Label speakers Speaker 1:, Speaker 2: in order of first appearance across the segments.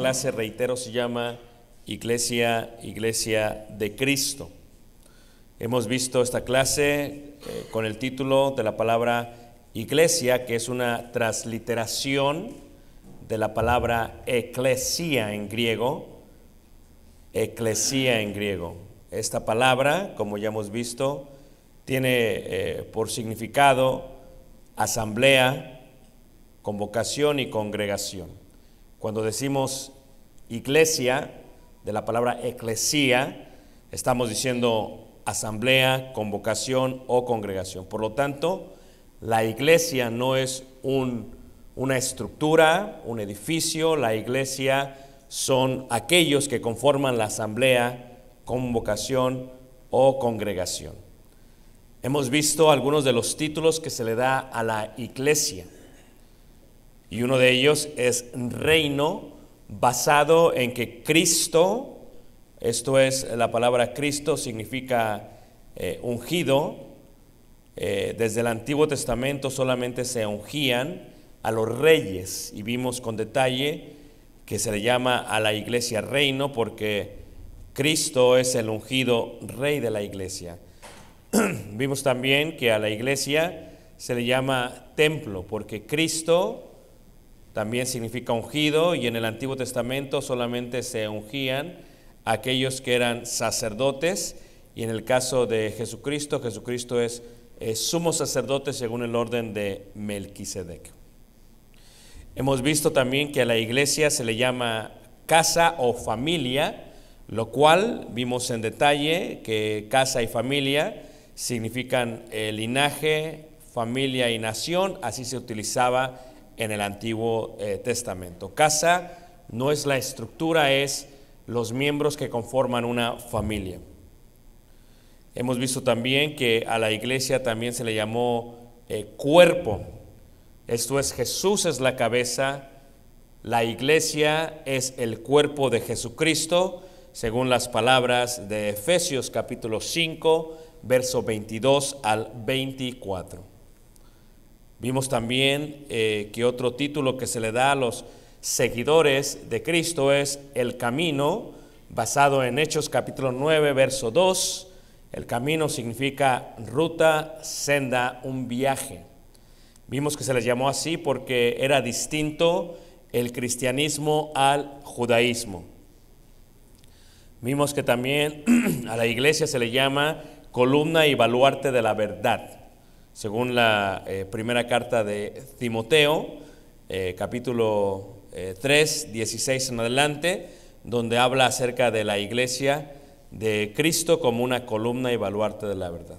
Speaker 1: clase, reitero, se llama Iglesia de Cristo. Hemos visto esta clase con el título de la palabra iglesia, que es una transliteración de la palabra eclesia en griego. Eclesia en griego. Esta palabra, como ya hemos visto, tiene por significado asamblea, convocación y congregación. Cuando decimos iglesia, de la palabra eclesia, estamos diciendo asamblea, convocación o congregación. Por lo tanto, la iglesia no es una estructura, un edificio. La iglesia son aquellos que conforman la asamblea, convocación o congregación. Hemos visto algunos de los títulos que se le da a la iglesia, y uno de ellos es reino, basado en que Cristo, esto es, la palabra Cristo significa ungido. Desde el Antiguo Testamento solamente se ungían a los reyes, y vimos con detalle que se le llama a la iglesia reino porque Cristo es el ungido rey de la iglesia. Vimos también que a la iglesia se le llama templo porque Cristo también significa ungido, y en el Antiguo Testamento solamente se ungían aquellos que eran sacerdotes, y en el caso de Jesucristo, Jesucristo es sumo sacerdote según el orden de Melquisedec. Hemos visto también que a la iglesia se le llama casa o familia, lo cual vimos en detalle que casa y familia significan linaje, familia y nación. Así se utilizaba en el Antiguo Testamento. Casa no es la estructura, es los miembros que conforman una familia. Hemos visto también que a la iglesia también se le llamó cuerpo. Esto es, Jesús es la cabeza, la iglesia es el cuerpo de Jesucristo, según las palabras de Efesios capítulo 5, verso 22 al 24. Vimos también que otro título que se le da a los seguidores de Cristo es el camino, basado en Hechos capítulo 9, verso 2. El camino significa ruta, senda, un viaje. Vimos que se les llamó así porque era distinto el cristianismo al judaísmo. Vimos que también a la iglesia se le llama columna y baluarte de la verdad, según la primera carta de Timoteo, capítulo 3, 16 en adelante, donde habla acerca de la iglesia de Cristo como una columna y baluarte de la verdad.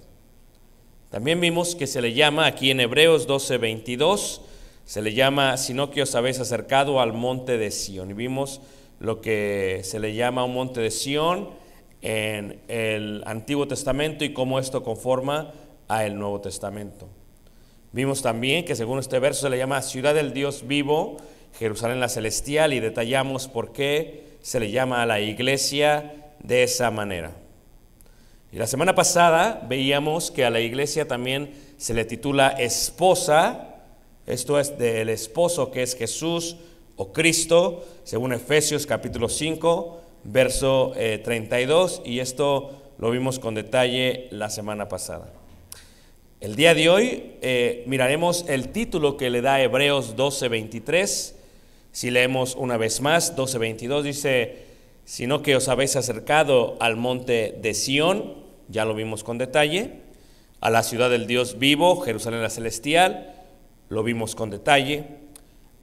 Speaker 1: También vimos que se le llama aquí en Hebreos 12, 22, se le llama, sino que os habéis acercado al monte de Sión. Y vimos lo que se le llama un monte de Sión en el Antiguo Testamento y cómo esto conforma a el Nuevo Testamento. Vimos también que según este verso se le llama ciudad del Dios vivo, Jerusalén la celestial, y detallamos por qué se le llama a la iglesia de esa manera. Y la semana pasada veíamos que a la iglesia también se le titula esposa, esto es del esposo que es Jesús o Cristo, según Efesios capítulo 5, verso 32, y esto lo vimos con detalle la semana pasada. El día de hoy miraremos el título que le da Hebreos 12:23. Si leemos una vez más, 12:22 dice, sino que os habéis acercado al monte de Sión, ya lo vimos con detalle, a la ciudad del Dios vivo, Jerusalén la celestial, lo vimos con detalle,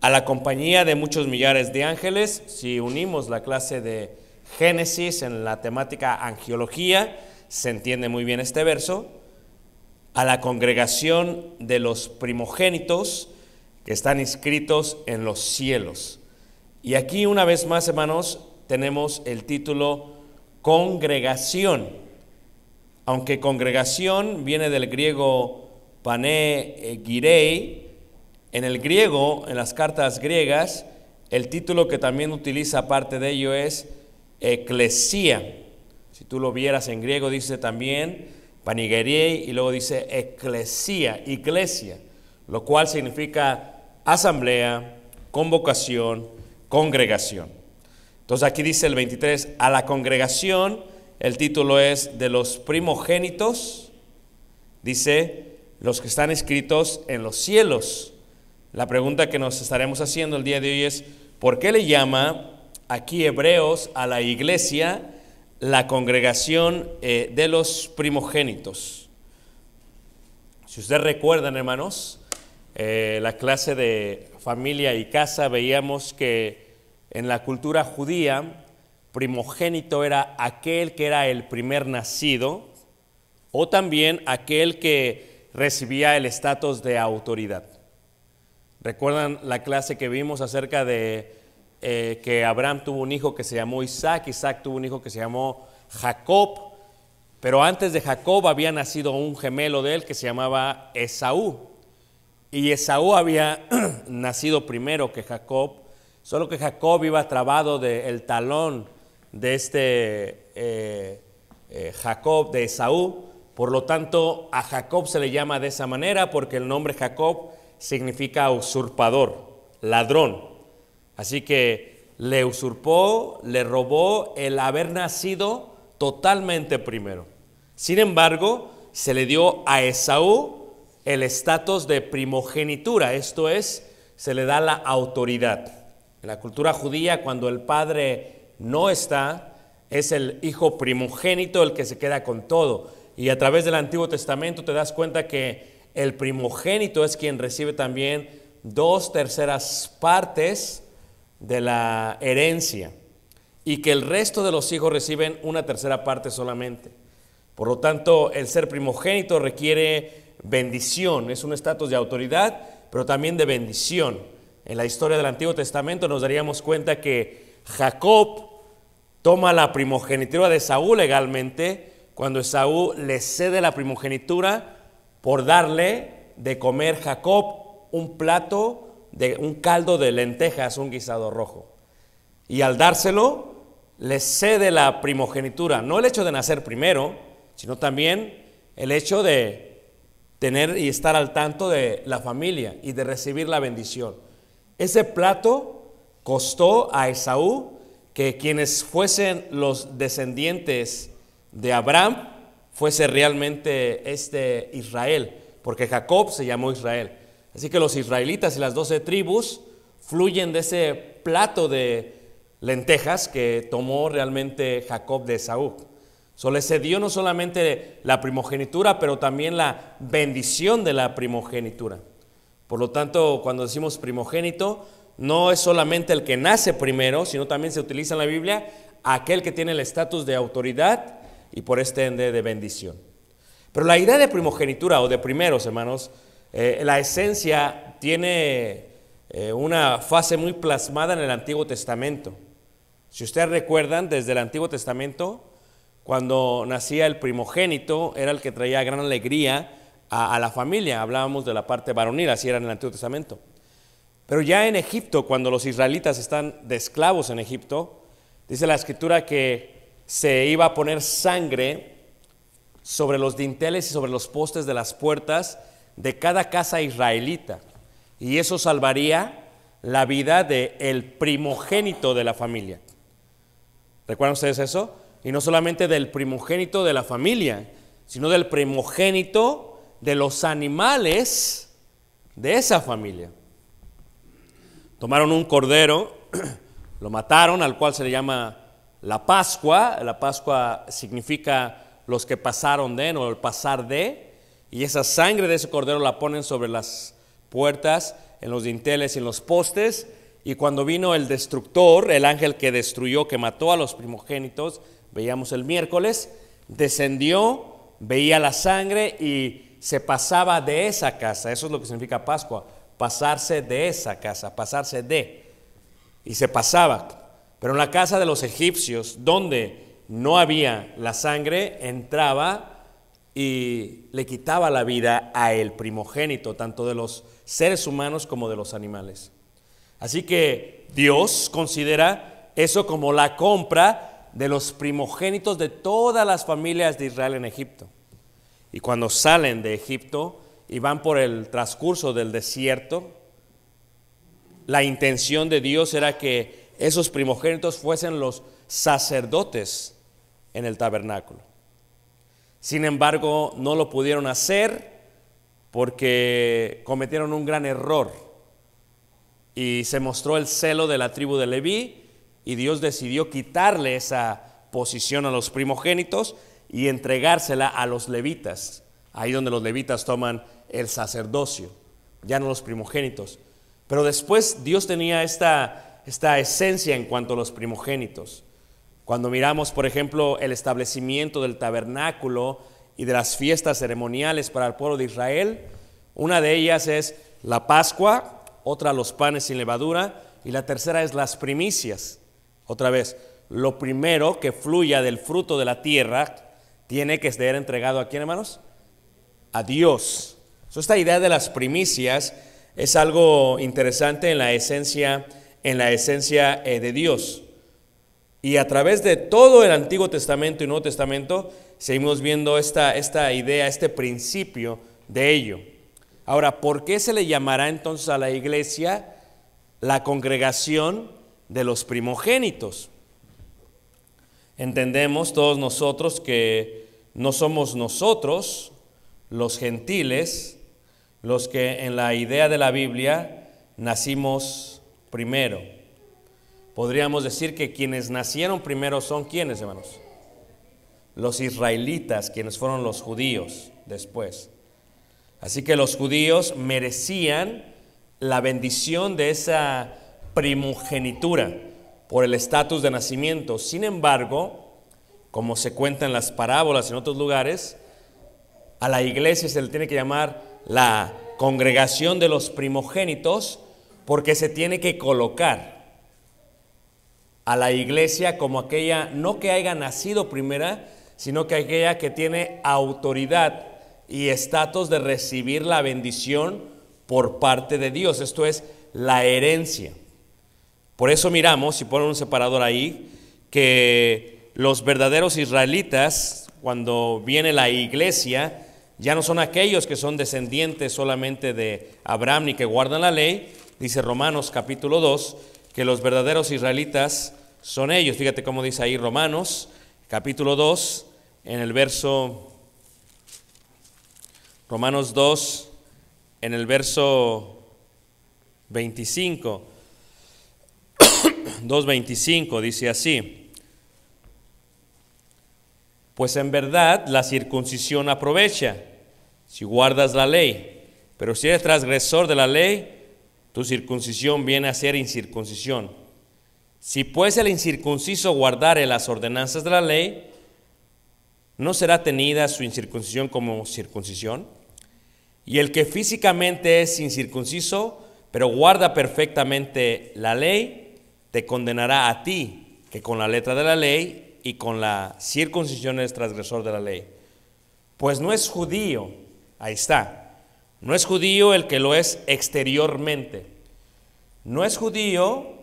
Speaker 1: a la compañía de muchos millares de ángeles. Si unimos la clase de Génesis en la temática angiología, se entiende muy bien este verso, a la congregación de los primogénitos que están inscritos en los cielos. Y aquí una vez más, hermanos, tenemos el título congregación, aunque congregación viene del griego panegirei. En el griego, en las cartas griegas, el título que también utiliza aparte de ello es eclesia. Si tú lo vieras en griego dice también panegirei y luego dice eclesia, iglesia, lo cual significa asamblea, convocación, congregación. Entonces aquí dice el 23, a la congregación, el título es de los primogénitos, dice los que están escritos en los cielos. La pregunta que nos estaremos haciendo el día de hoy es, ¿por qué le llama aquí Hebreos a la iglesia la congregación de los primogénitos? Si ustedes recuerdan, hermanos, la clase de familia y casa, veíamos que en la cultura judía, primogénito era aquel que era el primer nacido o también aquel que recibía el estatus de autoridad. ¿Recuerdan la clase que vimos acerca de que Abraham tuvo un hijo que se llamó Isaac, Isaac tuvo un hijo que se llamó Jacob, pero antes de Jacob había nacido un gemelo de él que se llamaba Esaú, y Esaú había nacido primero que Jacob, solo que Jacob iba trabado del talón de Jacob, de Esaú. Por lo tanto, a Jacob se le llama de esa manera porque el nombre Jacob significa usurpador, ladrón. Así que le usurpó, le robó el haber nacido totalmente primero. Sin embargo, se le dio a Esaú el estatus de primogenitura, esto es, se le da la autoridad. En la cultura judía, cuando el padre no está, es el hijo primogénito el que se queda con todo. Y a través del Antiguo Testamento te das cuenta que el primogénito es quien recibe también 2/3 partes de la herencia y que el resto de los hijos reciben 1/3 parte solamente. Por lo tanto, el ser primogénito requiere bendición, es un estatus de autoridad, pero también de bendición. En la historia del Antiguo Testamento nos daríamos cuenta que Jacob toma la primogenitura de Esaú legalmente cuando Esaú le cede la primogenitura por darle de comer Jacob un plato de un caldo de lentejas, un guisado rojo. Y al dárselo, le cede la primogenitura, no el hecho de nacer primero, sino también el hecho de tener y estar al tanto de la familia y de recibir la bendición. Ese plato costó a Esaú que quienes fuesen los descendientes de Abraham fuese realmente Israel, porque Jacob se llamó Israel. Así que los israelitas y las 12 tribus fluyen de ese plato de lentejas que tomó realmente Jacob de Esaú. Le cedió no solamente la primogenitura, pero también la bendición de la primogenitura. Por lo tanto, cuando decimos primogénito, no es solamente el que nace primero, sino también se utiliza en la Biblia aquel que tiene el estatus de autoridad y por ende de bendición. Pero la idea de primogenitura o de primeros, hermanos, la esencia tiene una fase muy plasmada en el Antiguo Testamento. Si ustedes recuerdan, desde el Antiguo Testamento, cuando nacía el primogénito, era el que traía gran alegría a la familia. Hablábamos de la parte varonil, así era en el Antiguo Testamento. Pero ya en Egipto, cuando los israelitas están de esclavos en Egipto, dice la Escritura que se iba a poner sangre sobre los dinteles y sobre los postes de las puertas de cada casa israelita. Y eso salvaría la vida del primogénito de la familia. ¿Recuerdan ustedes eso? Y no solamente del primogénito de la familia, sino del primogénito de los animales de esa familia. Tomaron un cordero, lo mataron, al cual se le llama la Pascua. La Pascua significa los que pasaron de, o el pasar de, y esa sangre de ese cordero la ponen sobre las puertas, en los dinteles y en los postes. Y cuando vino el destructor, el ángel que destruyó, que mató a los primogénitos, veíamos el miércoles, descendió, veía la sangre y se pasaba de esa casa. Eso es lo que significa Pascua, pasarse de esa casa, pasarse de, y se pasaba. Pero en la casa de los egipcios, donde no había la sangre, entraba y le quitaba la vida a el primogénito, tanto de los seres humanos como de los animales. Así que Dios considera eso como la compra de los primogénitos de todas las familias de Israel en Egipto. Y cuando salen de Egipto y van por el transcurso del desierto, la intención de Dios era que esos primogénitos fuesen los sacerdotes en el tabernáculo. Sin embargo, no lo pudieron hacer porque cometieron un gran error y se mostró el celo de la tribu de Leví, y Dios decidió quitarle esa posición a los primogénitos y entregársela a los levitas, ahí donde los levitas toman el sacerdocio, ya no los primogénitos. Pero después Dios tenía esta esencia en cuanto a los primogénitos. Cuando miramos, por ejemplo, el establecimiento del tabernáculo y de las fiestas ceremoniales para el pueblo de Israel, una de ellas es la Pascua, otra los panes sin levadura, y la tercera es las primicias. Otra vez, lo primero que fluya del fruto de la tierra tiene que ser entregado ¿a quién, hermanos? A Dios. Esta idea de las primicias es algo interesante en la esencia de Dios. Y a través de todo el Antiguo Testamento y Nuevo Testamento seguimos viendo esta idea, este principio de ello. Ahora, ¿por qué se le llamará entonces a la iglesia la congregación de los primogénitos? Entendemos todos nosotros que no somos nosotros, los gentiles, los que en la idea de la Biblia nacimos primero. Podríamos decir que quienes nacieron primero son ¿quiénes, hermanos? Los israelitas, quienes fueron los judíos después. Así que los judíos merecían la bendición de esa primogenitura por el estatus de nacimiento. Sin embargo, como se cuenta en las parábolas y en otros lugares, a la iglesia se le tiene que llamar la congregación de los primogénitos, porque se tiene que colocar a la iglesia como aquella, no que haya nacido primera, sino que aquella que tiene autoridad y estatus de recibir la bendición por parte de Dios. Esto es la herencia. Por eso miramos, si ponen un separador ahí, que los verdaderos israelitas, cuando viene la iglesia, ya no son aquellos que son descendientes solamente de Abraham ni que guardan la ley. Dice Romanos capítulo 2, que los verdaderos israelitas son ellos. Fíjate cómo dice ahí Romanos capítulo 2, en el verso, Romanos 2, en el verso 25, 2:25 dice así: pues en verdad la circuncisión aprovecha si guardas la ley, pero si eres transgresor de la ley, tu circuncisión viene a ser incircuncisión. Si pues el incircunciso guardare las ordenanzas de la ley, ¿no será tenida su incircuncisión como circuncisión? Y el que físicamente es incircunciso, pero guarda perfectamente la ley, te condenará a ti, que con la letra de la ley y con la circuncisión eres transgresor de la ley. Pues no es judío, ahí está, no es judío el que lo es exteriormente, no es judío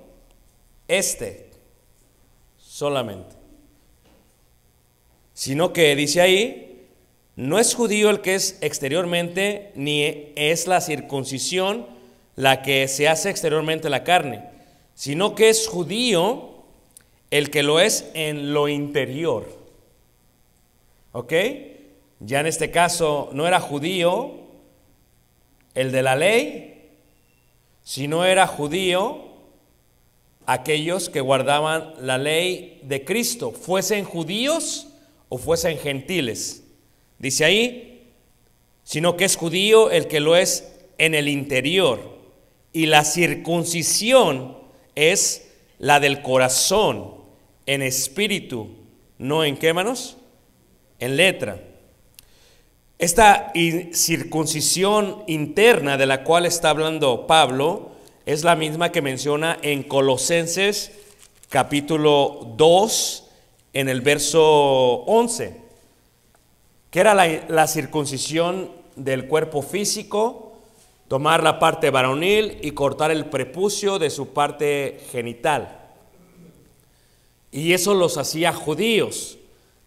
Speaker 1: solamente, sino que dice ahí, no es judío el que es exteriormente, ni es la circuncisión la que se hace exteriormente la carne, sino que es judío el que lo es en lo interior. ¿Ok? Ya en este caso no era judío el de la ley, sino era judío aquellos que guardaban la ley de Cristo, fuesen judíos o fuesen gentiles. Dice ahí, sino que es judío el que lo es en el interior, y la circuncisión es la del corazón, en espíritu, no en qué, hermanos, en letra. Esta circuncisión interna de la cual está hablando Pablo es la misma que menciona en Colosenses capítulo 2 en el verso 11, que era la circuncisión del cuerpo físico, tomar la parte varonil y cortar el prepucio de su parte genital. Y eso los hacía judíos.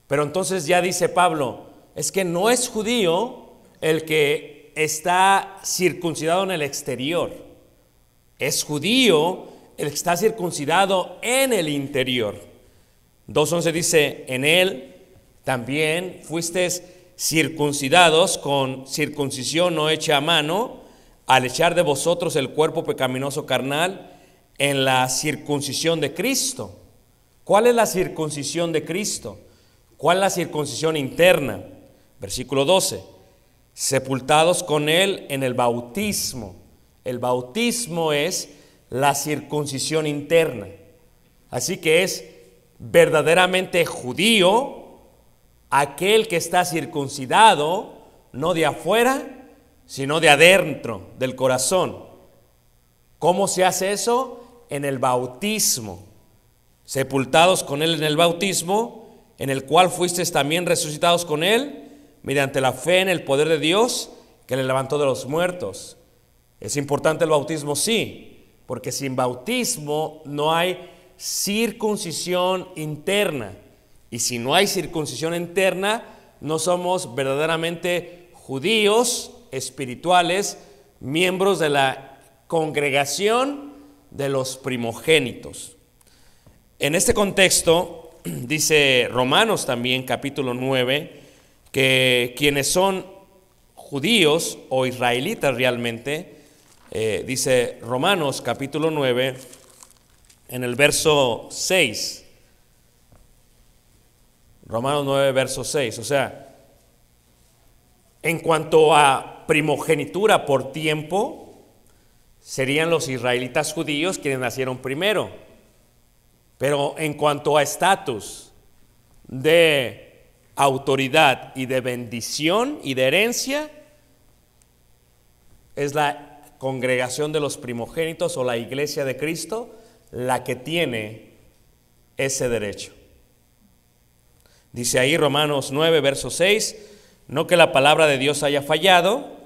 Speaker 1: Pero entonces ya dice Pablo, es que no es judío el que está circuncidado en el exterior, es judío el que está circuncidado en el interior. 2:11 dice, en él también fuisteis circuncidados con circuncisión no hecha a mano, al echar de vosotros el cuerpo pecaminoso carnal en la circuncisión de Cristo. ¿Cuál es la circuncisión de Cristo? ¿Cuál es la circuncisión interna? Versículo 12, sepultados con él en el bautismo. El bautismo es la circuncisión interna. Así que es verdaderamente judío aquel que está circuncidado, no de afuera, sino de adentro, del corazón. ¿Cómo se hace eso? En el bautismo. Sepultados con él en el bautismo, en el cual fuisteis también resucitados con él, mediante la fe en el poder de Dios, que le levantó de los muertos. ¿Es importante el bautismo? Sí, porque sin bautismo no hay circuncisión interna. Y si no hay circuncisión interna, no somos verdaderamente judíos espirituales, miembros de la congregación de los primogénitos. En este contexto, dice Romanos también, capítulo 9, que quienes son judíos o israelitas realmente, dice Romanos capítulo 9, en el verso 6. Romanos 9, verso 6. O sea, en cuanto a primogenitura por tiempo, serían los israelitas judíos quienes nacieron primero. Pero en cuanto a estatus de autoridad y de bendición y de herencia, es la congregación de los primogénitos o la iglesia de Cristo la que tiene ese derecho. Dice ahí Romanos 9, verso 6, no que la palabra de Dios haya fallado,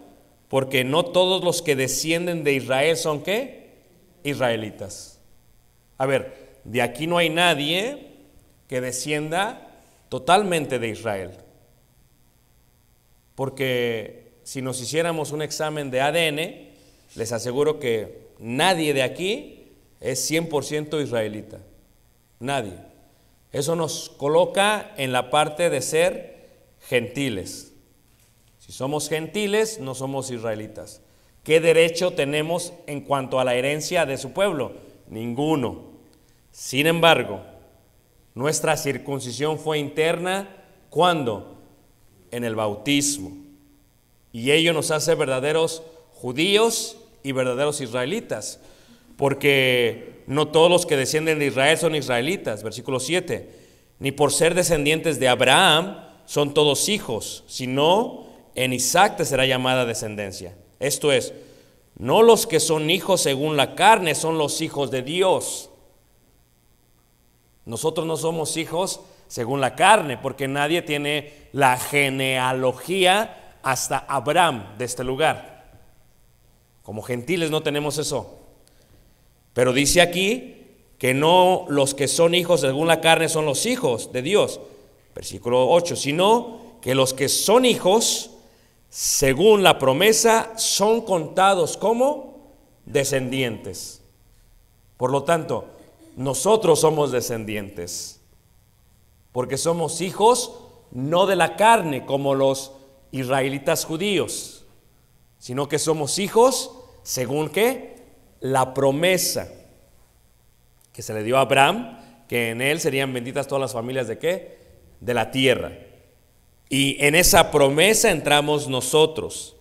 Speaker 1: porque no todos los que descienden de Israel son ¿qué? Israelitas. A ver, de aquí no hay nadie que descienda totalmente de Israel. Porque si nos hiciéramos un examen de ADN, les aseguro que nadie de aquí es 100% israelita. Nadie. Eso nos coloca en la parte de ser gentiles. Si somos gentiles, no somos israelitas. ¿Qué derecho tenemos en cuanto a la herencia de su pueblo? Ninguno. Sin embargo, nuestra circuncisión fue interna, ¿cuándo? En el bautismo. Y ello nos hace verdaderos judíos y verdaderos israelitas, porque no todos los que descienden de Israel son israelitas. Versículo 7, ni por ser descendientes de Abraham son todos hijos, sino en Isaac te será llamada descendencia. Esto es, no los que son hijos según la carne son los hijos de Dios. Nosotros no somos hijos según la carne, porque nadie tiene la genealogía hasta Abraham de este lugar. Como gentiles no tenemos eso. Pero dice aquí que no los que son hijos según la carne son los hijos de Dios. Versículo 8, sino que los que son hijos según la promesa son contados como descendientes. Por lo tanto, nosotros somos descendientes, porque somos hijos no de la carne como los israelitas judíos, sino que somos hijos según ¿qué? La promesa que se le dio a Abraham, que en él serían benditas todas las familias ¿de qué? De la tierra. Y en esa promesa entramos nosotros.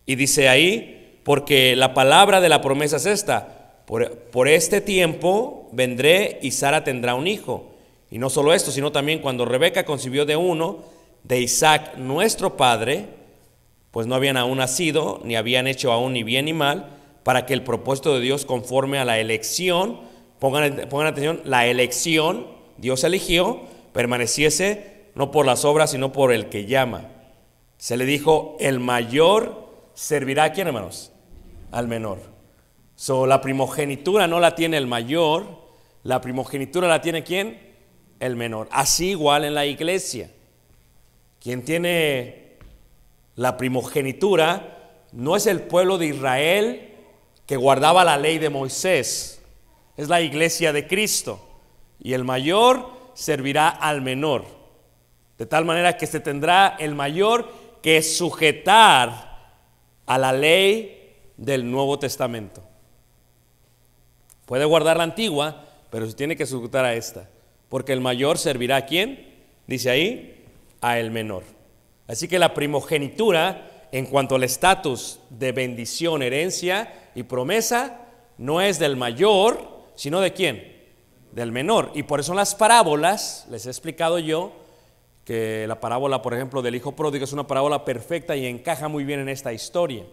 Speaker 1: Y dice ahí, porque la palabra de la promesa es esta: por este tiempo vendré y Sara tendrá un hijo. Y no solo esto, sino también cuando Rebeca concibió de uno, de Isaac nuestro padre, pues no habían aún nacido, ni habían hecho aún ni bien ni mal, para que el propósito de Dios conforme a la elección, pongan atención, la elección, Dios eligió, permaneciese no por las obras, sino por el que llama. Se le dijo, el mayor servirá ¿a quién, hermanos? Al menor. La primogenitura no la tiene el mayor, la primogenitura la tiene ¿quién? El menor. Así igual en la iglesia. Quien tiene la primogenitura no es el pueblo de Israel que guardaba la ley de Moisés. es la iglesia de Cristo, y el mayor servirá al menor, de tal manera que se tendrá el mayor que sujetar a la ley del Nuevo Testamento. Puede guardar la antigua, pero se tiene que sujetar a esta, porque el mayor servirá ¿a quién? Dice ahí, a el menor. Así que la primogenitura, en cuanto al estatus de bendición, herencia y promesa, no es del mayor, sino ¿de quién? Del menor. Y por eso en las parábolas, les he explicado yo, que la parábola, por ejemplo, del hijo pródigo es una parábola perfecta y encaja muy bien en esta historia.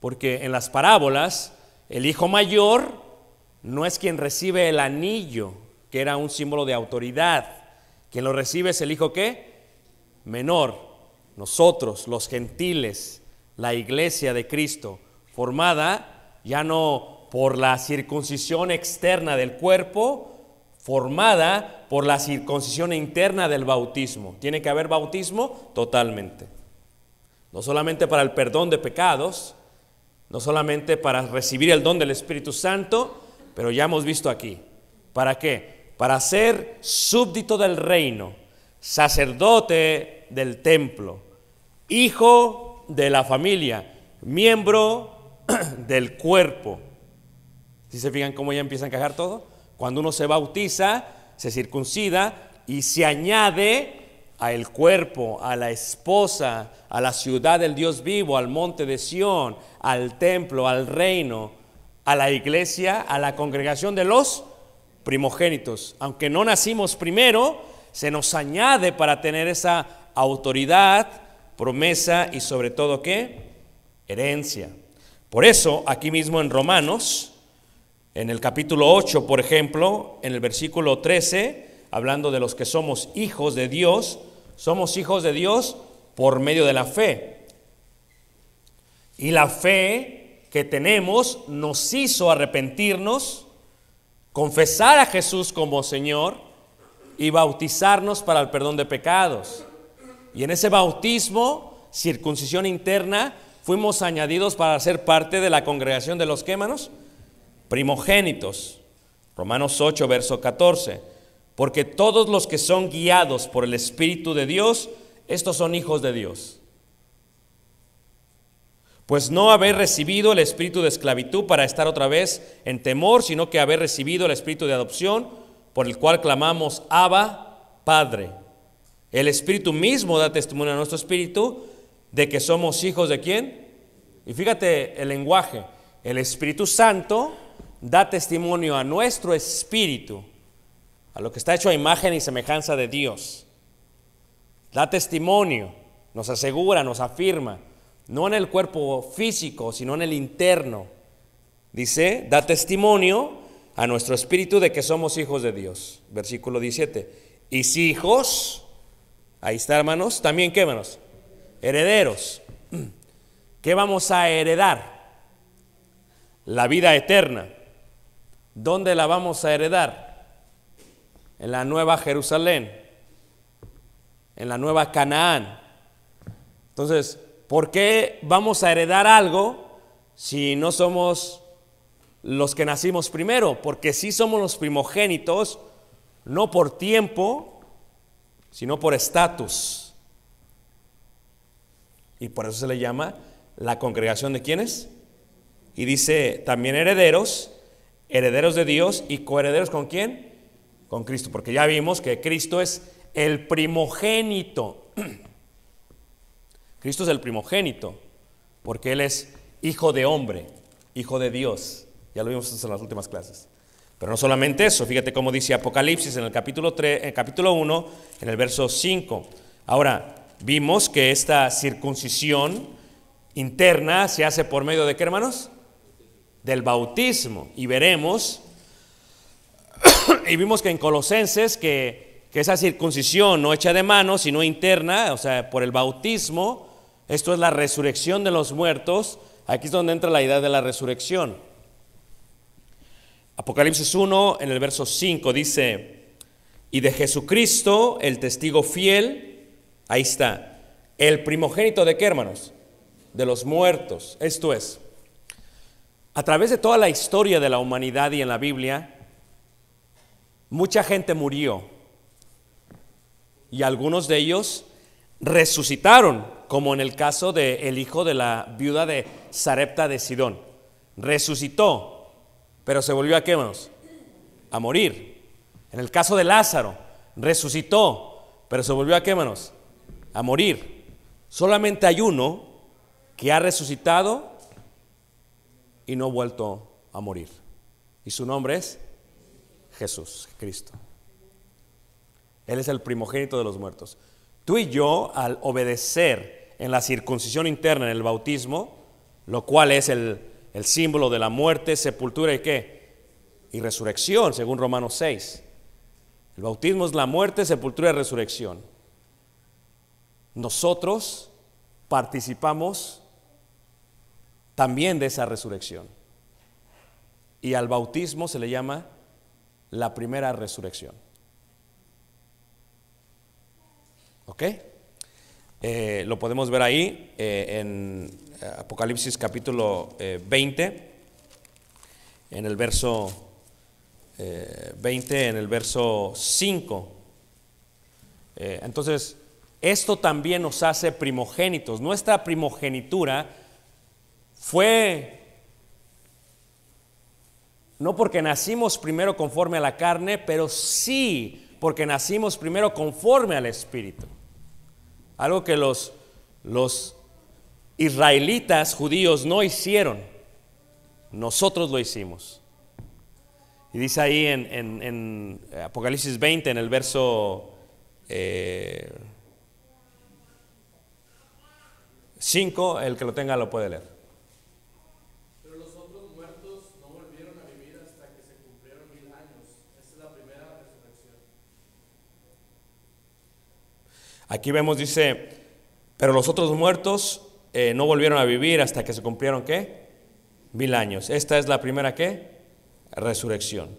Speaker 1: Porque en las parábolas, el hijo mayor no es quien recibe el anillo, que era un símbolo de autoridad. Quien lo recibe es el hijo ¿qué? Menor. Nosotros, los gentiles, la iglesia de Cristo, formada ya no por la circuncisión externa del cuerpo, formada por la circuncisión interna del bautismo. Tiene que haber bautismo totalmente. No solamente para el perdón de pecados, no solamente para recibir el don del Espíritu Santo, pero ya hemos visto aquí. ¿Para qué? Para ser súbdito del reino, sacerdote del templo, hijo de la familia, miembro del cuerpo. ¿Sí se fijan cómo ya empieza a encajar todo? Cuando uno se bautiza, se circuncida y se añade al cuerpo, a la esposa, a la ciudad del Dios vivo, al monte de Sión, al templo, al reino, a la iglesia, a la congregación de los primogénitos. Aunque no nacimos primero, se nos añade para tener esa autoridad, promesa y sobre todo ¿qué? Herencia. Por eso aquí mismo en Romanos, en el capítulo 8, por ejemplo, en el versículo 13, hablando de los que somos hijos de Dios, somos hijos de Dios por medio de la fe. Y la fe que tenemos nos hizo arrepentirnos, confesar a Jesús como Señor y bautizarnos para el perdón de pecados. Y en ese bautismo, circuncisión interna, fuimos añadidos para ser parte de la congregación de los ¿qué, hermanos? Primogénitos. Romanos 8, verso 14. Porque todos los que son guiados por el Espíritu de Dios, estos son hijos de Dios. Pues no haber recibido el espíritu de esclavitud para estar otra vez en temor, sino que haber recibido el espíritu de adopción, por el cual clamamos, Abba, Padre. El Espíritu mismo da testimonio a nuestro espíritu de que somos hijos ¿de quién? Y fíjate el lenguaje. El Espíritu Santo da testimonio a nuestro espíritu, a lo que está hecho a imagen y semejanza de Dios. Da testimonio, nos asegura, nos afirma, no en el cuerpo físico, sino en el interno. Dice, da testimonio a nuestro espíritu de que somos hijos de Dios. Versículo 17. Y si hijos, ahí está, hermanos, también ¿qué, hermanos? Herederos. ¿Qué vamos a heredar? La vida eterna. ¿Dónde la vamos a heredar? En la nueva Jerusalén, en la nueva Canaán. Entonces, ¿por qué vamos a heredar algo si no somos los que nacimos primero? Porque sí somos los primogénitos, no por tiempo, sino por estatus. Y por eso se le llama la congregación de ¿quiénes? Y dice también herederos, herederos de Dios y coherederos ¿con quién? Con Cristo, porque ya vimos que Cristo es el primogénito. Cristo es el primogénito, porque Él es hijo de hombre, hijo de Dios. Ya lo vimos en las últimas clases. Pero no solamente eso, fíjate cómo dice Apocalipsis en el capítulo 3, en el capítulo 1, en el verso 5. Ahora, vimos que esta circuncisión interna se hace por medio de ¿qué, hermanos? Del bautismo. Y veremos, y vimos que en Colosenses que esa circuncisión no hecha de mano, sino interna, o sea, por el bautismo, esto es la resurrección de los muertos. Aquí es donde entra la idea de la resurrección. Apocalipsis 1, en el verso 5, dice, y de Jesucristo, el testigo fiel, ahí está, el primogénito ¿de qué, hermanos? De los muertos. Esto es, A través de toda la historia de la humanidad y en la Biblia, mucha gente murió y algunos de ellos resucitaron, como en el caso del hijo de la viuda de Sarepta de Sidón. Resucitó, pero se volvió a ¿qué, hermanos? A morir. En el caso de Lázaro, resucitó, pero se volvió a ¿qué, hermanos? A morir. Solamente hay uno que ha resucitado y no ha vuelto a morir. Y su nombre es Jesús, Cristo. Él es el primogénito de los muertos. Tú y yo, al obedecer en la circuncisión interna, en el bautismo, lo cual es el símbolo de la muerte, sepultura y ¿qué? Y resurrección, según Romanos 6. El bautismo es la muerte, sepultura y resurrección. Nosotros participamos también de esa resurrección. Y al bautismo se le llama la primera resurrección. ¿Ok? Lo podemos ver ahí en Apocalipsis capítulo 20, en el verso 20, en el verso 5. Entonces, esto también nos hace primogénitos. Nuestra primogenitura fue no porque nacimos primero conforme a la carne, pero sí porque nacimos primero conforme al Espíritu. Algo que los israelitas judíos no hicieron, nosotros lo hicimos. Y dice ahí en Apocalipsis 20, en el verso 5, el que lo tenga lo puede leer.
Speaker 2: Pero los otros muertos no volvieron a vivir hasta que se cumplieron 1000 años. Esa es la primera resurrección.
Speaker 1: Aquí vemos, dice, pero los otros muertos no volvieron a vivir hasta que se cumplieron ¿qué? 1000 años. Esta es la primera ¿qué? Resurrección.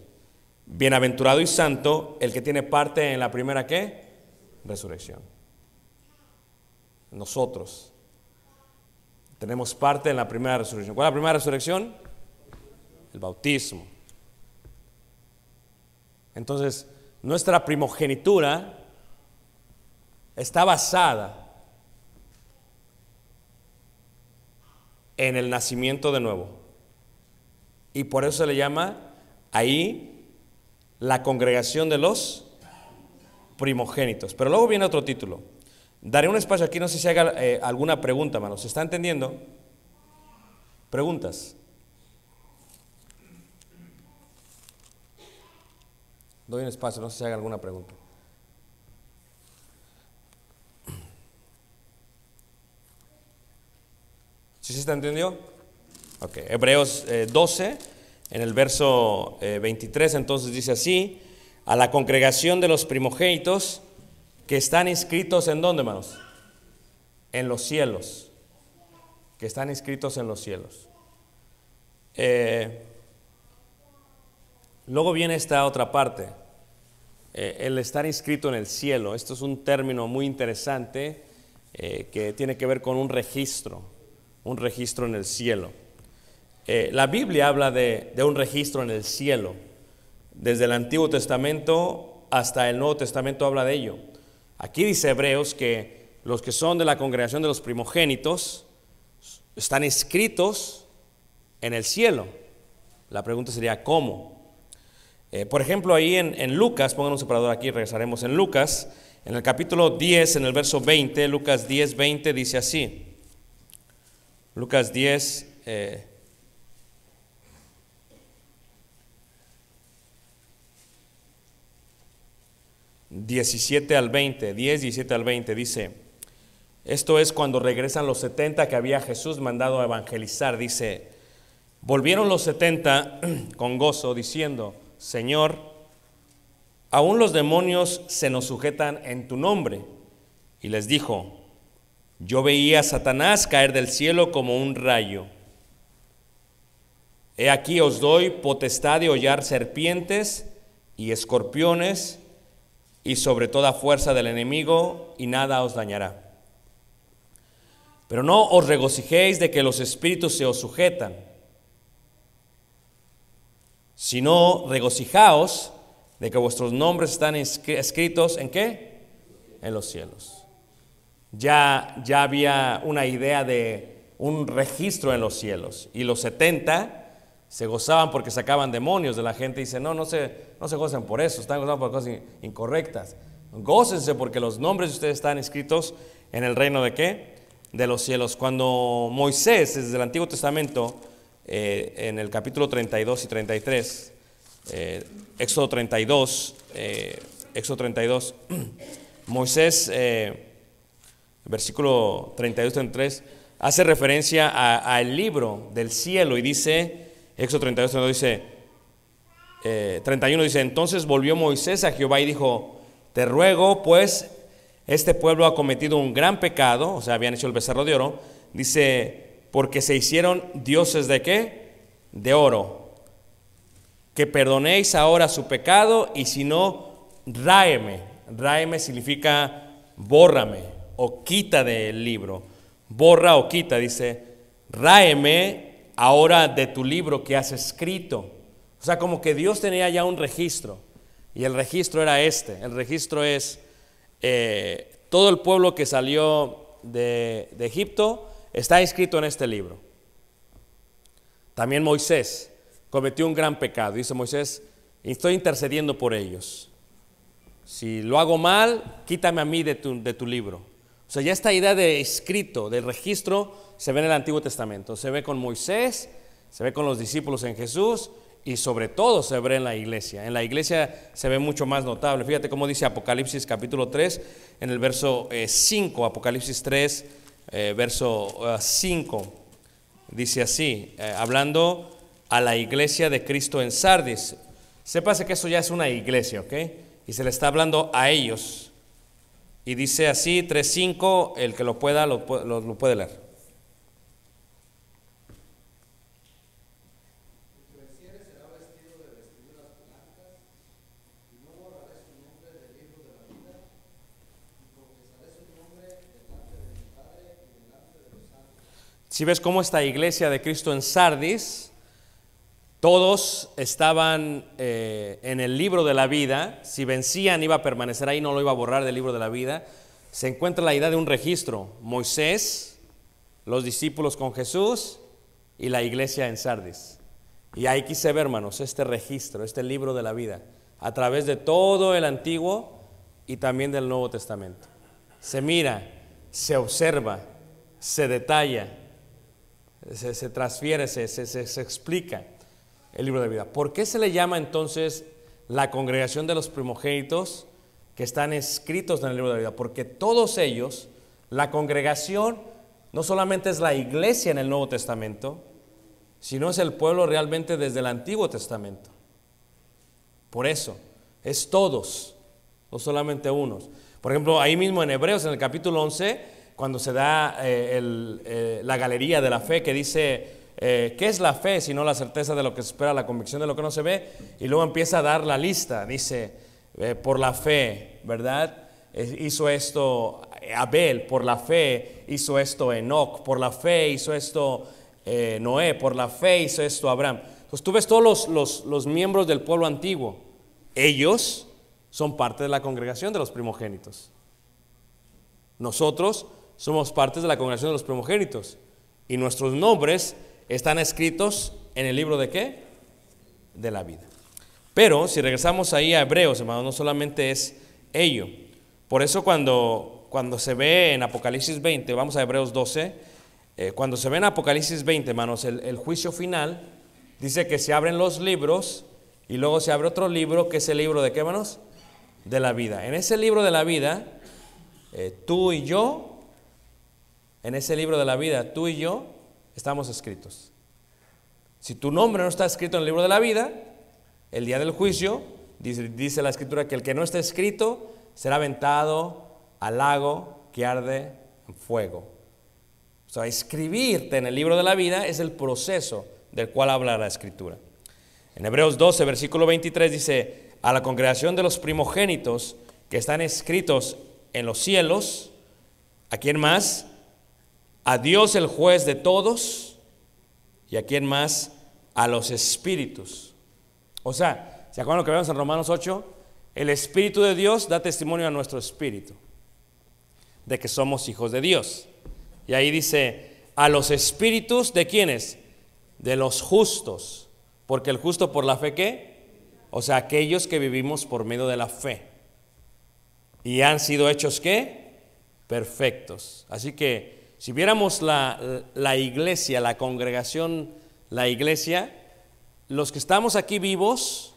Speaker 1: Bienaventurado y santo el que tiene parte en la primera ¿qué? Resurrección. Nosotros tenemos parte en la primera resurrección. ¿Cuál es la primera resurrección? El bautismo. Entonces, nuestra primogenitura está basada en el nacimiento de nuevo. Y por eso se le llama ahí la congregación de los primogénitos. Pero luego viene otro título. Daré un espacio aquí, no sé si haga alguna pregunta, hermanos. ¿Se está entendiendo? ¿Preguntas? Doy un espacio, no sé si haga alguna pregunta. ¿Sí se está entendiendo? Ok, Hebreos 12, en el verso 23, entonces dice así: a la congregación de los primogénitos que están inscritos ¿en dónde, hermanos? En los cielos. Que están inscritos en los cielos. Luego viene esta otra parte, el estar inscrito en el cielo. Esto es un término muy interesante que tiene que ver con un registro en el cielo. La Biblia habla de un registro en el cielo. Desde el Antiguo Testamento hasta el Nuevo Testamento habla de ello. Aquí dice Hebreos que los que son de la congregación de los primogénitos están inscritos en el cielo. La pregunta sería ¿cómo? Por ejemplo, ahí en Lucas, pongan un separador aquí, regresaremos en Lucas, en el capítulo 10, en el verso 20, Lucas 10, 20 dice así. Lucas 10, 17 al 20, 10, 17 al 20 dice, esto es cuando regresan los 70 que había Jesús mandado a evangelizar. Dice, volvieron los 70 con gozo diciendo, Señor, aún los demonios se nos sujetan en tu nombre. Y les dijo, yo veía a Satanás caer del cielo como un rayo. He aquí os doy potestad de hollar serpientes y escorpiones y sobre toda fuerza del enemigo, y nada os dañará. Pero no os regocijéis de que los espíritus se os sujetan, sino regocijaos de que vuestros nombres están escritos ¿en qué? En los cielos. Ya había una idea de un registro en los cielos, y los 70 se gozaban porque sacaban demonios de la gente. Y dice, no se gocen por eso, están gozando por cosas incorrectas. Gócense porque los nombres de ustedes están escritos en el reino ¿de qué? De los cielos. Cuando Moisés, desde el Antiguo Testamento, en el capítulo 32 y 33, Éxodo 32, Moisés, versículo 32 y 33, hace referencia al libro del cielo y dice, Éxodo 32, 32 dice, 31 dice, entonces volvió Moisés a Jehová y dijo, te ruego pues, este pueblo ha cometido un gran pecado, o sea, habían hecho el becerro de oro, dice, porque se hicieron dioses ¿de qué? De oro, que perdonéis ahora su pecado, y si no, ráeme significa bórrame o quita del libro, borra o quita, dice, ráeme ahora de tu libro que has escrito. O sea, como que Dios tenía ya un registro, y el registro era el registro es todo el pueblo que salió de Egipto está inscrito en este libro. También Moisés cometió un gran pecado, dice Moisés, estoy intercediendo por ellos, si lo hago mal, quítame a mí de tu libro. O sea, ya esta idea de escrito, de registro, se ve en el Antiguo Testamento, se ve con Moisés, se ve con los discípulos en Jesús, y sobre todo se ve en la iglesia. En la iglesia se ve mucho más notable. Fíjate cómo dice Apocalipsis capítulo 3, en el verso 5, Apocalipsis 3, verso 5, dice así, hablando a la iglesia de Cristo en Sardis. Sépase que eso ya es una iglesia, ¿ok? Y se le está hablando a ellos. Y dice así, 3:5, el que lo pueda, lo puede leer. Si ves cómo esta iglesia de Cristo en Sardis, todos estaban en el libro de la vida. Si vencían, iba a permanecer ahí, no lo iba a borrar del libro de la vida. Se encuentra la idea de un registro: Moisés, los discípulos con Jesús y la iglesia en Sardis. Y ahí quise ver, hermanos, este registro, este libro de la vida, a través de todo el Antiguo y también del Nuevo Testamento. Se mira, se observa, se detalla, se transfiere, se explica el libro de vida. ¿Por qué se le llama entonces la congregación de los primogénitos que están escritos en el libro de la vida? Porque todos ellos, la congregación, no solamente es la iglesia en el Nuevo Testamento, sino es el pueblo realmente desde el Antiguo Testamento. Por eso, es todos, no solamente unos. Por ejemplo, ahí mismo en Hebreos, en el capítulo 11, cuando se da la galería de la fe, que dice, ¿qué es la fe sino la certeza de lo que se espera, la convicción de lo que no se ve? Y luego empieza a dar la lista, dice, por la fe, ¿verdad? Hizo esto Abel, por la fe hizo esto Enoc, por la fe hizo esto Noé, por la fe hizo esto Abraham. Entonces tú ves todos los miembros del pueblo antiguo, ellos son parte de la congregación de los primogénitos. Nosotros somos parte de la congregación de los primogénitos, y nuestros nombres están escritos en el libro ¿de qué? De la vida. Pero si regresamos ahí a Hebreos, hermanos, no solamente es ello. Por eso cuando se ve en Apocalipsis 20, vamos a Hebreos 12, cuando se ve en Apocalipsis 20, hermanos, el juicio final, dice que se abren los libros y luego se abre otro libro, que es el libro ¿de qué, hermanos? De la vida. En ese libro de la vida, tú y yo, en ese libro de la vida, tú y yo estamos escritos. Si tu nombre no está escrito en el libro de la vida, el día del juicio, dice la Escritura que el que no esté escrito será aventado al lago que arde en fuego. O sea, escribirte en el libro de la vida es el proceso del cual habla la Escritura. En Hebreos 12, versículo 23 dice, a la congregación de los primogénitos que están escritos en los cielos, ¿a quién más? A Dios el juez de todos. ¿Y a quién más? A los espíritus. O sea, ¿se acuerdan lo que vemos en Romanos 8? El Espíritu de Dios da testimonio a nuestro espíritu de que somos hijos de Dios. Y ahí dice, a los espíritus ¿de quiénes? De los justos. Porque el justo por la fe, ¿qué? O sea, aquellos que vivimos por medio de la fe. Y han sido hechos, ¿qué? Perfectos. Así que si viéramos la iglesia, la congregación, la iglesia, los que estamos aquí vivos,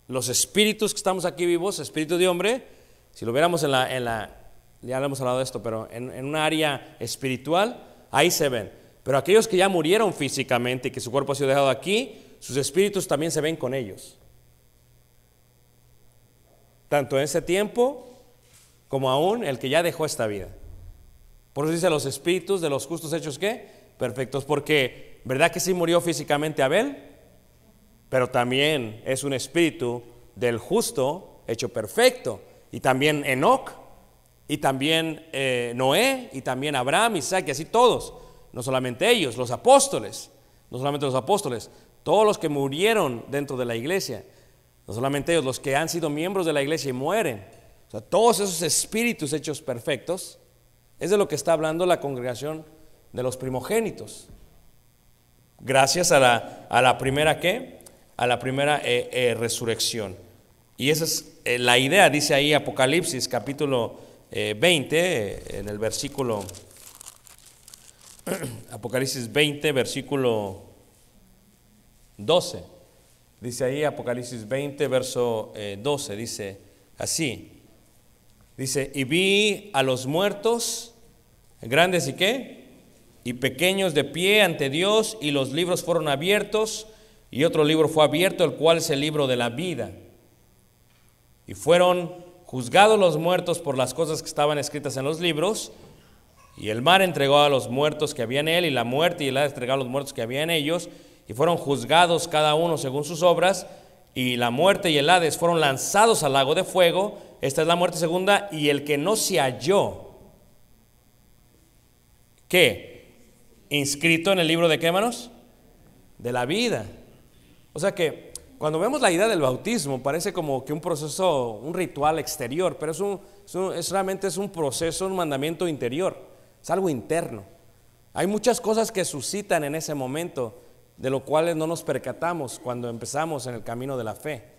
Speaker 1: los espíritus que estamos aquí vivos, espíritu de hombre, si lo viéramos ya le hemos hablado de esto, pero en una área espiritual, ahí se ven. Pero aquellos que ya murieron físicamente y que su cuerpo ha sido dejado aquí, sus espíritus también se ven con ellos. Tanto en ese tiempo como aún el que ya dejó esta vida. Por eso dice los espíritus de los justos hechos, ¿qué? Perfectos. Porque, ¿verdad que sí murió físicamente Abel? Pero también es un espíritu del justo hecho perfecto. Y también Enoc, y también Noé, y también Abraham, Isaac, y así todos. No solamente ellos, los apóstoles. No solamente los apóstoles, todos los que murieron dentro de la iglesia. No solamente ellos, los que han sido miembros de la iglesia y mueren. O sea, todos esos espíritus hechos perfectos, es de lo que está hablando la congregación de los primogénitos. Gracias a la primera, ¿qué? A la primera resurrección. Y esa es la idea, dice ahí Apocalipsis capítulo 20, en el versículo, Apocalipsis 20, versículo 12. Dice ahí Apocalipsis 20, verso 12, dice así. Dice, y vi a los muertos, grandes y qué, y pequeños de pie ante Dios, y los libros fueron abiertos, y otro libro fue abierto, el cual es el libro de la vida. Y fueron juzgados los muertos por las cosas que estaban escritas en los libros, y el mar entregó a los muertos que había en él, y la muerte y el Hades entregaron a los muertos que había en ellos, y fueron juzgados cada uno según sus obras, y la muerte y el Hades fueron lanzados al lago de fuego. Esta es la muerte segunda. Y el que no se halló, ¿qué? Inscrito en el libro de ¿qué, hermanos? De la vida. O sea que cuando vemos la idea del bautismo parece como que un proceso, un ritual exterior, pero realmente es un proceso, un mandamiento interior, es algo interno. Hay muchas cosas que suscitan en ese momento, de lo cuales no nos percatamos cuando empezamos en el camino de la fe.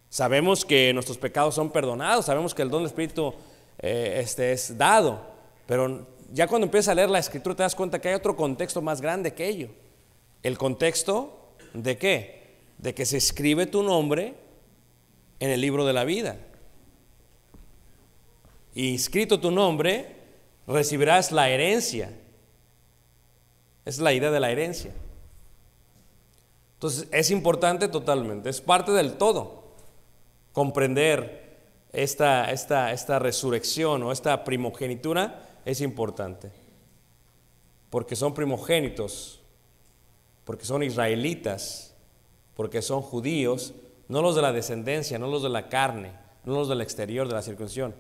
Speaker 1: Sabemos que nuestros pecados son perdonados, sabemos que el don del Espíritu es dado, pero ya cuando empiezas a leer la Escritura te das cuenta que hay otro contexto más grande que ello. El contexto ¿de qué? De que se escribe tu nombre en el libro de la vida. Y inscrito tu nombre, recibirás la herencia. Esa es la idea de la herencia. Entonces es importante totalmente, es parte del todo comprender esta resurrección o esta primogenitura. Es importante porque son primogénitos, porque son israelitas, porque son judíos, no los de la descendencia, no los de la carne, no los del exterior de la circuncisión,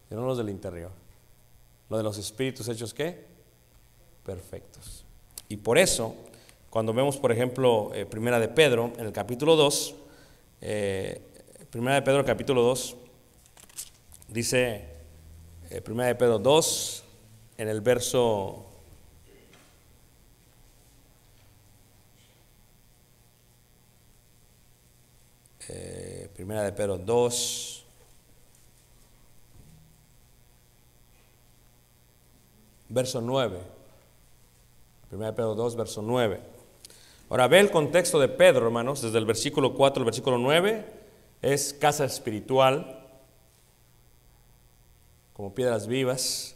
Speaker 1: sino los del interior, lo de los espíritus hechos ¿qué? Perfectos. Y por eso cuando vemos, por ejemplo, Primera de Pedro, en el capítulo 2, Primera de Pedro, capítulo 2, dice, Primera de Pedro 2, en el verso, Primera de Pedro 2, verso 9. Primera de Pedro 2, verso 9. Ahora ve el contexto de Pedro, hermanos, desde el versículo 4 al versículo 9, es casa espiritual, como piedras vivas,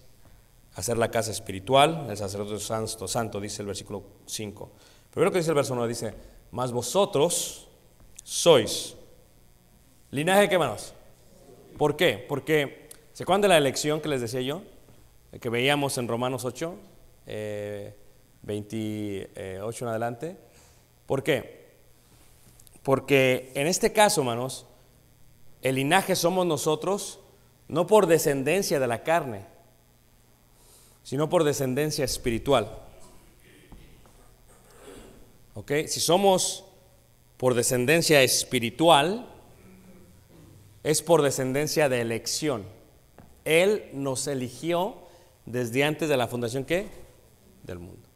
Speaker 1: hacer la casa espiritual, el sacerdote santo, dice el versículo 5. Primero que dice el verso 9, dice, mas vosotros sois linaje, ¿qué, hermanos? ¿Por qué? Porque, ¿se acuerdan de la elección que les decía yo? Que veíamos en Romanos 8, 28 en adelante. ¿Por qué? Porque en este caso, hermanos, el linaje somos nosotros, no por descendencia de la carne, sino por descendencia espiritual. ¿Ok? Si somos por descendencia espiritual, es por descendencia de elección. Él nos eligió desde antes de la fundación, ¿qué? Del mundo.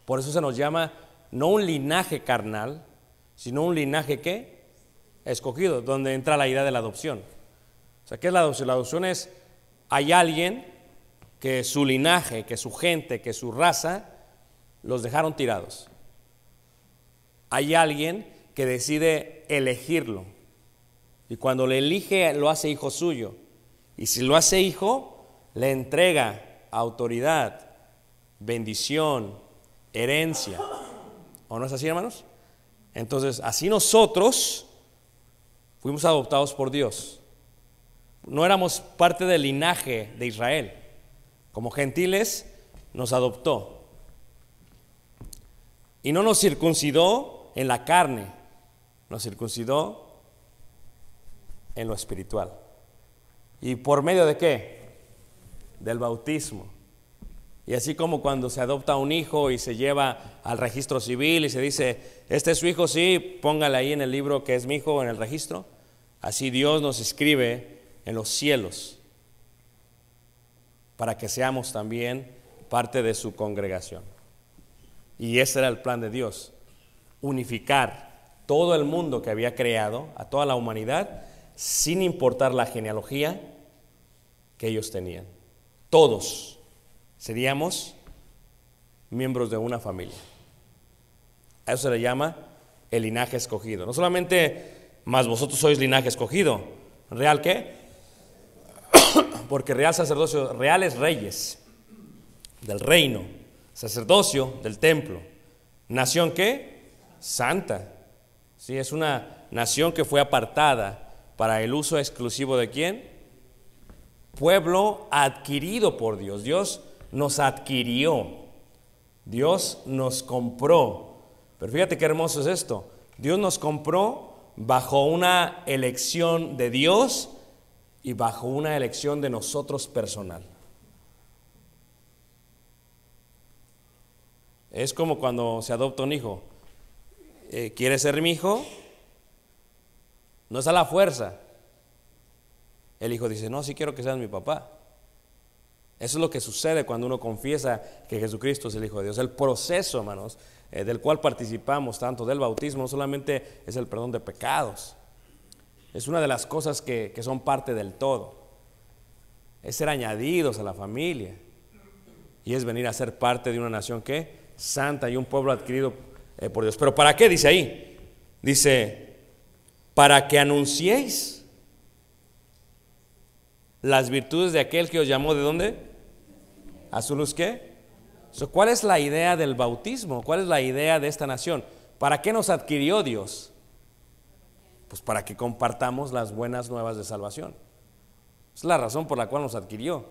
Speaker 1: Por eso se nos llama no un linaje carnal, sino un linaje, ¿qué? Escogido, donde entra la idea de la adopción. O sea, ¿qué es la adopción? La adopción es, hay alguien que su linaje, que su gente, que su raza, los dejaron tirados. Hay alguien que decide elegirlo. Y cuando le elige, lo hace hijo suyo. Y si lo hace hijo, le entrega autoridad, bendición, herencia. ¿O no es así, hermanos? Entonces, así nosotros fuimos adoptados por Dios. No éramos parte del linaje de Israel. Como gentiles nos adoptó. Y no nos circuncidó en la carne, nos circuncidó en lo espiritual. ¿Y por medio de qué? Del bautismo. Y así como cuando se adopta un hijo y se lleva al registro civil y se dice, este es su hijo, sí, póngale ahí en el libro que es mi hijo, en el registro. Así Dios nos escribe en los cielos para que seamos también parte de su congregación. Y ese era el plan de Dios, unificar todo el mundo que había creado, a toda la humanidad, sin importar la genealogía que ellos tenían. Todos seríamos miembros de una familia. A eso se le llama el linaje escogido. No solamente, más vosotros sois linaje escogido. ¿Real qué? Porque real sacerdocio, reales reyes del reino, sacerdocio del templo. ¿Nación qué? Santa. Sí, es una nación que fue apartada para el uso exclusivo de ¿quién? Pueblo adquirido por Dios. Dios nos adquirió. Dios nos compró. Pero fíjate qué hermoso es esto. Dios nos compró bajo una elección de Dios y bajo una elección de nosotros personal. Es como cuando se adopta un hijo. ¿Quieres ser mi hijo? No es a la fuerza. El hijo dice, no, sí quiero que seas mi papá. Eso es lo que sucede cuando uno confiesa que Jesucristo es el Hijo de Dios. El proceso, hermanos, del cual participamos tanto del bautismo, no solamente es el perdón de pecados. Es una de las cosas que son parte del todo. Es ser añadidos a la familia. Y es venir a ser parte de una nación que santa y un pueblo adquirido por Dios. Pero ¿para qué? Dice ahí. Dice, para que anunciéis las virtudes de aquel que os llamó, ¿de dónde? ¿A su luz qué? ¿Cuál es la idea del bautismo? ¿Cuál es la idea de esta nación? ¿Para qué nos adquirió Dios? Pues para que compartamos las buenas nuevas de salvación. Es la razón por la cual nos adquirió.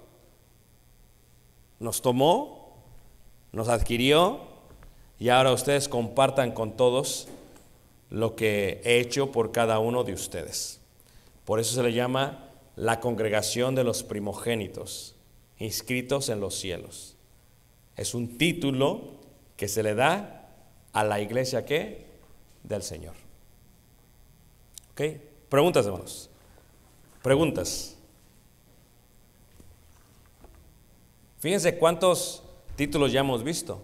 Speaker 1: Nos tomó, nos adquirió y ahora ustedes compartan con todos lo que he hecho por cada uno de ustedes. Por eso se le llama la congregación de los primogénitos, inscritos en los cielos. Es un título que se le da a la iglesia ¿qué? Del Señor. ¿Ok? Preguntas, hermanos. Preguntas. Fíjense cuántos títulos ya hemos visto.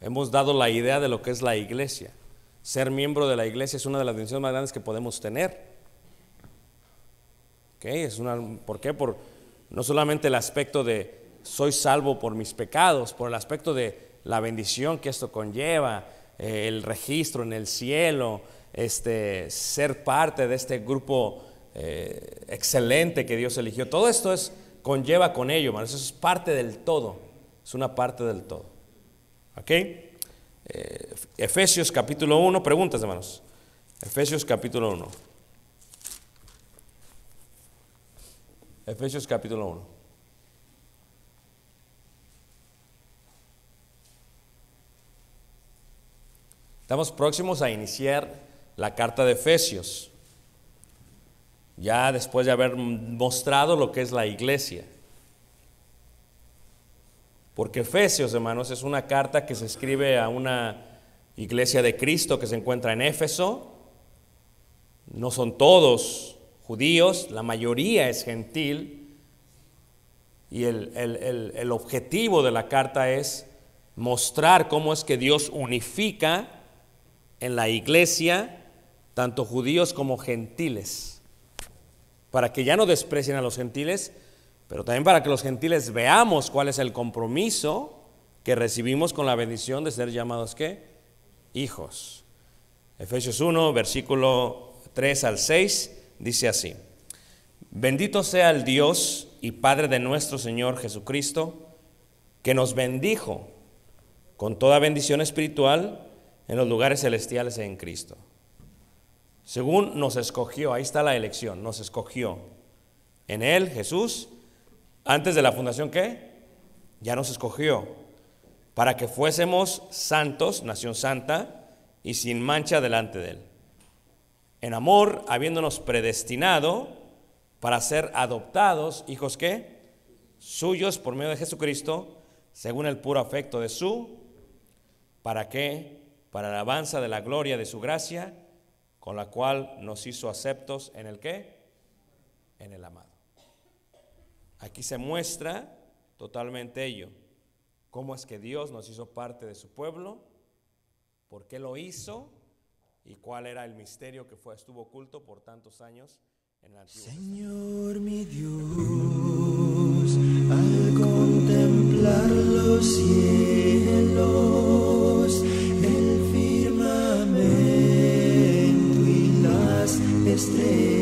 Speaker 1: Hemos dado la idea de lo que es la iglesia. Ser miembro de la iglesia es una de las bendiciones más grandes que podemos tener. ¿Okay? ¿Por qué? Por no solamente el aspecto de soy salvo por mis pecados, por el aspecto de la bendición que esto conlleva, el registro en el cielo, ser parte de este grupo excelente que Dios eligió. Todo esto conlleva con ello, hermanos. Eso es parte del todo. Es una parte del todo. ¿Ok? Efesios capítulo 1, preguntas, hermanos. Efesios capítulo 1. Efesios capítulo 1. Estamos próximos a iniciar la carta de Efesios, ya después de haber mostrado lo que es la iglesia. Porque Efesios, hermanos, es una carta que se escribe a una iglesia de Cristo que se encuentra en Éfeso. No son todos judíos, la mayoría es gentil. Y el objetivo de la carta es mostrar cómo es que Dios unifica en la iglesia tanto judíos como gentiles, para que ya no desprecien a los gentiles, pero también para que los gentiles veamos cuál es el compromiso que recibimos con la bendición de ser llamados ¿qué? Hijos. Efesios 1, versículo 3 al 6, dice así: bendito sea el Dios y Padre de nuestro Señor Jesucristo, que nos bendijo con toda bendición espiritual en los lugares celestiales en Cristo, según nos escogió. Ahí está la elección, nos escogió en Él, Jesús, antes de la fundación, ¿qué? Ya nos escogió para que fuésemos santos, nación santa, y sin mancha delante de Él, en amor, habiéndonos predestinado para ser adoptados, hijos ¿qué? Suyos por medio de Jesucristo, según el puro afecto de su, ¿para qué? Para la alabanza de la gloria de su gracia, con la cual nos hizo aceptos en el ¿qué? En el amado. Aquí se muestra totalmente ello. Cómo es que Dios nos hizo parte de su pueblo, por qué lo hizo y cuál era el misterio que estuvo oculto por tantos años en el Antiguo Testamento.
Speaker 3: Señor mi Dios, al contemplar los cielos, el firmamento y las estrellas,